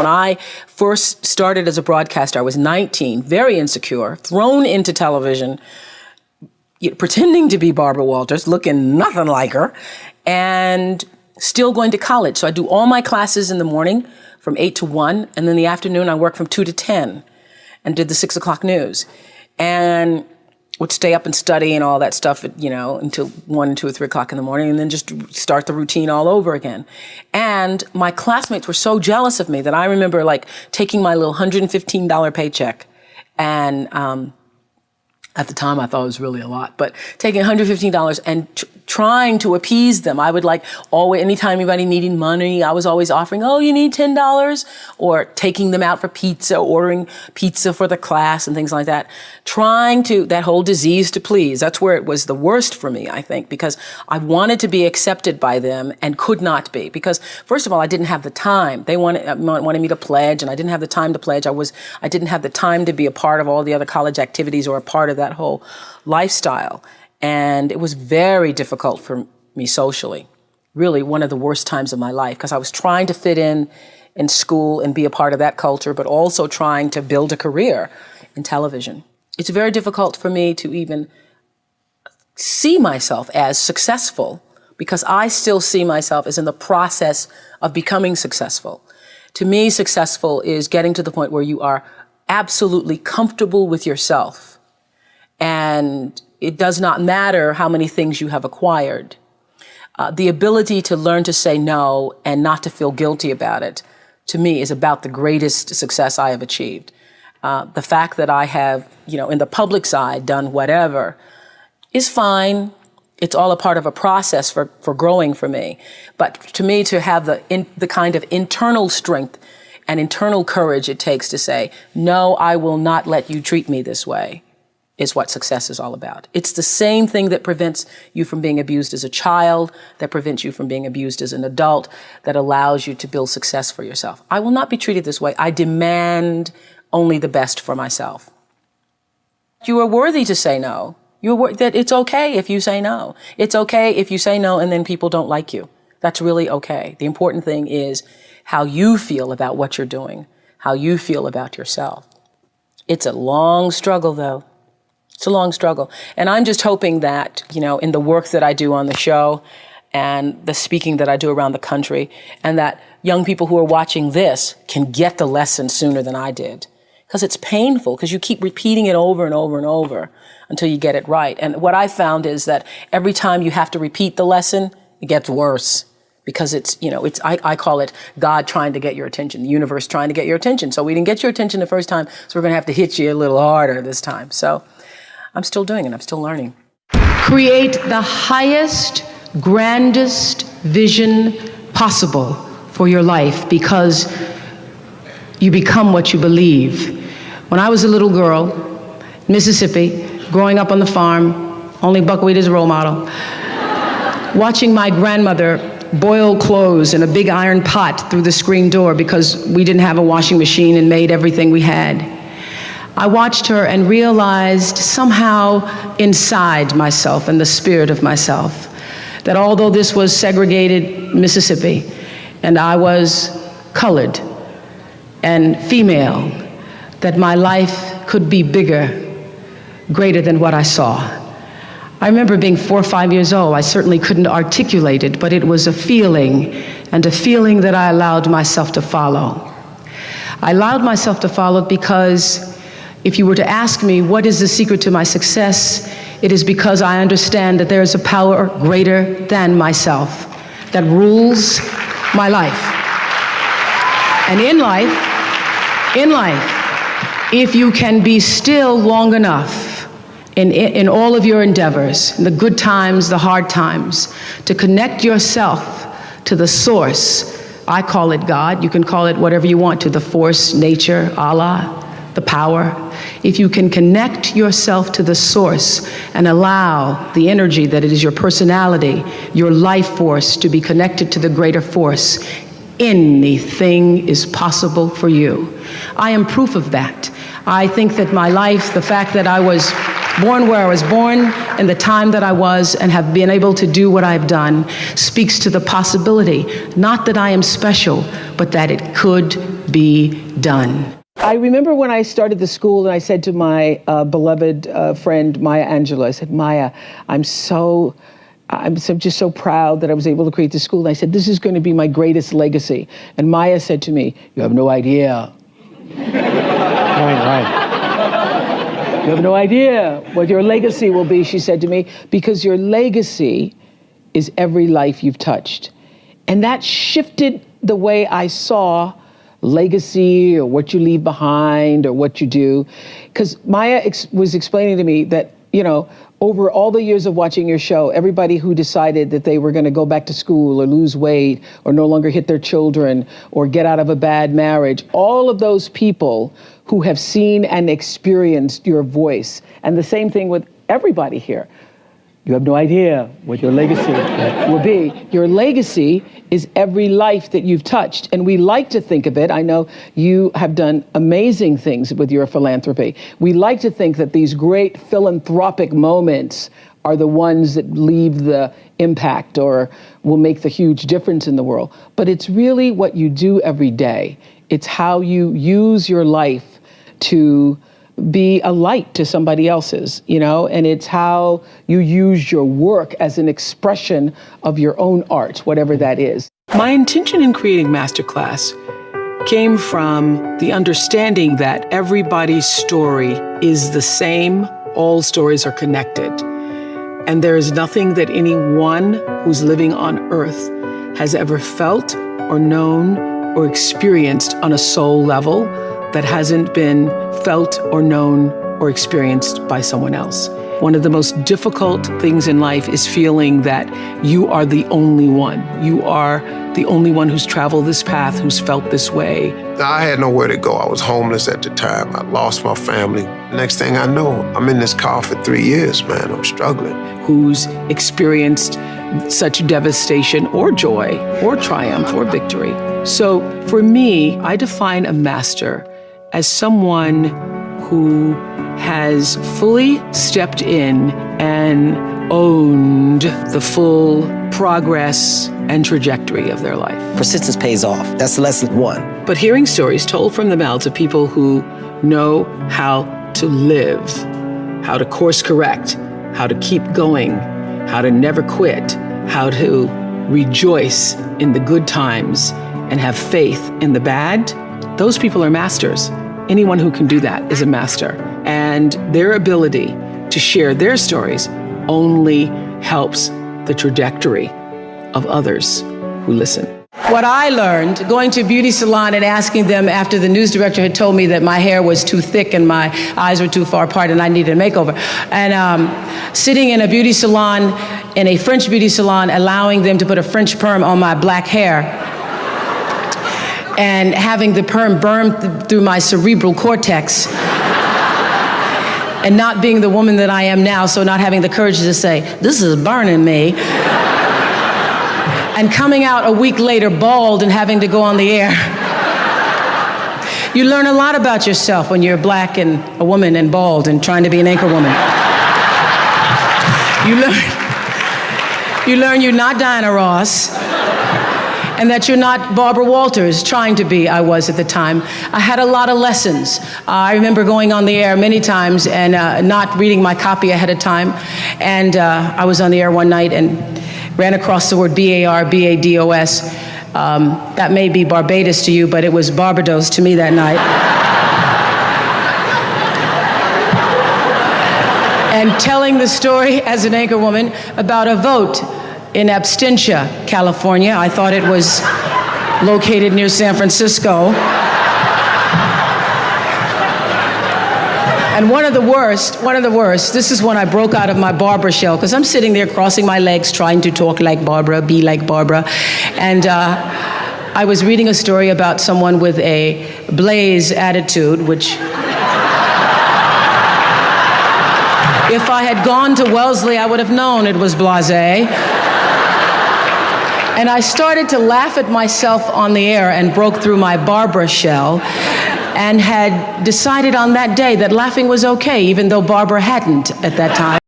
When I first started as a broadcaster, I was 19, very insecure, thrown into television, pretending to be Barbara Walters, looking nothing like her, and still going to college. So I do all my classes in the morning from 8 to 1, and then in the afternoon I work from 2 to 10 and did the 6 o'clock news. And would stay up and study and all that stuff, until 1, 2, or 3 o'clock in the morning, and then just start the routine all over again. And my classmates were so jealous of me that I remember taking my little $115 paycheck, and at the time I thought it was really a lot, but taking $115 and trying to appease them. I would anytime anybody needed money, I was always offering, oh, you need $10, or taking them out for pizza, ordering pizza for the class and things like that. That whole disease to please, that's where it was the worst for me, I think, because I wanted to be accepted by them and could not be. Because first of all, I didn't have the time. They wanted me to pledge, and I didn't have the time to pledge. I didn't have the time to be a part of all the other college activities or a part of that whole lifestyle. And it was very difficult for me socially, really one of the worst times of my life, because I was trying to fit in school and be a part of that culture, but also trying to build a career in television. It's very difficult for me to even see myself as successful, because I still see myself as in the process of becoming successful. To me, successful is getting to the point where you are absolutely comfortable with yourself, and it does not matter how many things you have acquired. The ability to learn to say no and not to feel guilty about it, to me, is about the greatest success I have achieved. The fact that I have, in the public side, done whatever is fine. It's all a part of a process for growing for me. But to me, to have the kind of internal strength and internal courage it takes to say, no, I will not let you treat me this way, is what success is all about. It's the same thing that prevents you from being abused as a child, that prevents you from being abused as an adult, that allows you to build success for yourself. I will not be treated this way. I demand only the best for myself. You are worthy to say no. That it's okay if you say no. It's okay if you say no and then people don't like you. That's really okay. The important thing is how you feel about what you're doing, how you feel about yourself. It's a long struggle, though. It's a long struggle. And I'm just hoping that, in the work that I do on the show and the speaking that I do around the country, and that young people who are watching this can get the lesson sooner than I did. Because it's painful, because you keep repeating it over and over and over until you get it right. And what I found is that every time you have to repeat the lesson, it gets worse. Because I call it God trying to get your attention, the universe trying to get your attention. So we didn't get your attention the first time, so we're going to have to hit you a little harder this time. So I'm still doing it. I'm still learning. Create the highest, grandest vision possible for your life, because you become what you believe. When I was a little girl, Mississippi, growing up on the farm, only buckwheat is a role model, watching my grandmother boil clothes in a big iron pot through the screen door because we didn't have a washing machine and made everything we had. I watched her and realized somehow inside myself, in the spirit of myself, that although this was segregated Mississippi and I was colored and female, that my life could be bigger, greater than what I saw. I remember being 4 or 5 years old. I certainly couldn't articulate it, but it was a feeling, and a feeling that I allowed myself to follow. I allowed myself to follow because if you were to ask me what is the secret to my success, it is because I understand that there is a power greater than myself that rules my life. And in life, if you can be still long enough in all of your endeavors, in the good times, the hard times, to connect yourself to the source, I call it God, you can call it whatever you want to, the force, nature, Allah, the power. If you can connect yourself to the source and allow the energy that it is your personality, your life force, to be connected to the greater force, anything is possible for you. I am proof of that. I think that my life, the fact that I was born where I was born in the time that I was and have been able to do what I've done, speaks to the possibility, not that I am special, but that it could be done. I remember when I started the school and I said to my beloved friend, Maya Angelou, I said, Maya, I'm just so proud that I was able to create this school. And I said, this is going to be my greatest legacy. And Maya said to me, you have no idea. Right. You have no idea what your legacy will be, she said to me, because your legacy is every life you've touched. And that shifted the way I saw legacy or what you leave behind or what you do. Because Maya was explaining to me that, you know, over all the years of watching your show, everybody who decided that they were going to go back to school or lose weight or no longer hit their children or get out of a bad marriage, all of those people who have seen and experienced your voice. And the same thing with everybody here. You have no idea what your legacy will be. Your legacy is every life that you've touched. And we like to think of it. I know you have done amazing things with your philanthropy. We like to think that these great philanthropic moments are the ones that leave the impact or will make the huge difference in the world. But it's really what you do every day. It's how you use your life to be a light to somebody else's, you know, and it's how you use your work as an expression of your own art, whatever that is. My intention in creating Masterclass came from the understanding that everybody's story is the same, all stories are connected. And there is nothing that anyone who's living on earth has ever felt or known or experienced on a soul level that hasn't been felt or known or experienced by someone else. One of the most difficult things in life is feeling that you are the only one. You are the only one who's traveled this path, who's felt this way. I had nowhere to go. I was homeless at the time. I lost my family. Next thing I know, I'm in this car for 3 years, man. I'm struggling. Who's experienced such devastation or joy or triumph or victory. So for me, I define a master as someone who has fully stepped in and owned the full progress and trajectory of their life. Persistence pays off. That's lesson one. But hearing stories told from the mouths of people who know how to live, how to course correct, how to keep going, how to never quit, how to rejoice in the good times and have faith in the bad, those people are masters. Anyone who can do that is a master. And their ability to share their stories only helps the trajectory of others who listen. What I learned going to a beauty salon and asking them after the news director had told me that my hair was too thick and my eyes were too far apart and I needed a makeover. And sitting in a beauty salon, in a French beauty salon, allowing them to put a French perm on my black hair and having the perm burn through my cerebral cortex and not being the woman that I am now, so not having the courage to say, this is burning me. And coming out a week later bald and having to go on the air. You learn a lot about yourself when you're black and a woman and bald and trying to be an anchor woman. You learn you're not Diana Ross and that you're not Barbara Walters trying to be. I was at the time. I had a lot of lessons. I remember going on the air many times and not reading my copy ahead of time. And I was on the air one night and ran across the word B-A-R-B-A-D-O-S. That may be Barbados to you, but it was Barbados to me that night. And telling the story as an anchor woman about a vote in Absentia, California. I thought it was located near San Francisco. And one of the worst, this is when I broke out of my Barbara shell, because I'm sitting there crossing my legs, trying to talk like Barbara, be like Barbara. And I was reading a story about someone with a blaze attitude, which if I had gone to Wellesley, I would have known it was blasé. And I started to laugh at myself on the air and broke through my Barbara shell and had decided on that day that laughing was okay, even though Barbara hadn't at that time.